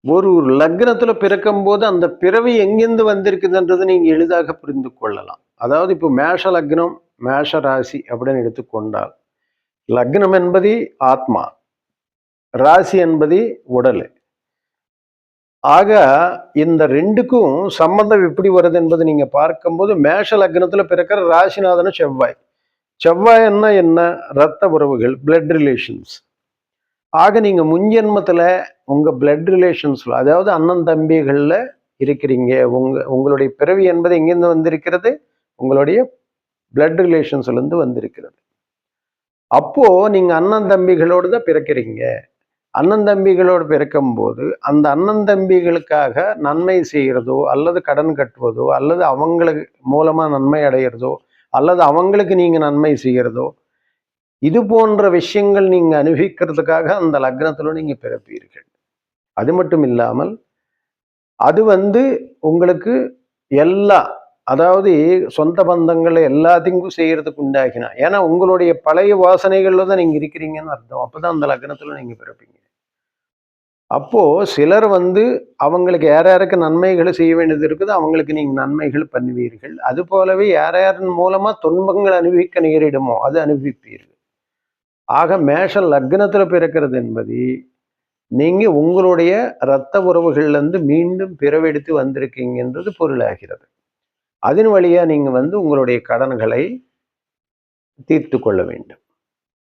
ஒரு லக்னத்துல பிறக்கும்போது அந்த பிறவி எங்கிருந்து வந்திருக்குதுன்றதை நீங்க எளிதாக புரிந்து கொள்ளலாம். அதாவது இப்போ மேஷ லக்னம், மேஷ ராசி அப்படின்னு எடுத்துக்கொண்டால், லக்னம் என்பது ஆத்மா, ராசி என்பது உடல். ஆக இந்த 2க்கும் சம்பந்தம் எப்படி வருது என்பதை நீங்க பார்க்கும்போது, மேஷ லக்னத்துல பிறக்கிற ராசிநாதனும் செவ்வாய். செவ்வாய்ன்னா என்ன? இரத்த உறவுகள், பிளட் ரிலேஷன்ஸ். ஆக நீங்க முன்ஜென்மத்துல உங்க பிளட் ரிலேஷன்ஸ்ல, அதாவது அண்ணன் தம்பிகள்ல இருக்கிறீங்க. உங்களுடைய பிறவி என்பது எங்கிருந்து வந்திருக்கிறது? உங்களுடைய பிளட் ரிலேஷன்ஸ்ல இருந்து வந்திருக்கிறது. அப்போ நீங்க அண்ணன் தம்பிகளோடு தான் பிறக்கிறீங்க. அண்ணன் தம்பிகளோடு பிறக்கும்போது அந்த அண்ணன் தம்பிகளுக்காக நன்மை செய்கிறதோ, அல்லது கடன் கட்டுவதோ, அல்லது அவங்களுக்கு மூலமா நன்மை அடைகிறதோ, அல்லது அவங்களுக்கு நீங்க நன்மை செய்கிறதோ, இது போன்ற விஷயங்கள் நீங்க அனுபவிக்கிறதுக்காக அந்த லக்னத்துல நீங்க பிறப்பீர்கள். அது மட்டும் இல்லாமல் அது உங்களுக்கு எல்லா, அதாவது சொந்த பந்தங்களை எல்லாத்தையும் செய்யறதுக்கு உண்டாகினா, ஏன்னா உங்களுடைய பழைய வாசனைகள்ல தான் நீங்க இருக்கிறீங்கன்னு அர்த்தம். அப்பதான் அந்த லக்னத்துல நீங்க பிறப்பீங்க. அப்போ சிலர் அவங்களுக்கு யார் யாருக்கு நன்மைகளை செய்ய வேண்டியது இருக்குதோ அவங்களுக்கு நீங்க நன்மைகள் பண்ணுவீர்கள். அது போலவே யார் யாரின் மூலமா துன்பங்கள் அனுபவிக்க நேரிடுமோ அது அனுபவிப்பீர்கள். ஆக மேஷ லக்னத்துல பிறக்கிறது என்பது நீங்க உங்களுடைய இரத்த உறவுகள்ல இருந்து மீண்டும் பிறவெடுத்து வந்திருக்கீங்கன்றது பொருளாகிறது. அதன் வழியா நீங்க உங்களுடைய கடன்களை தீர்த்து கொள்ள வேண்டும்.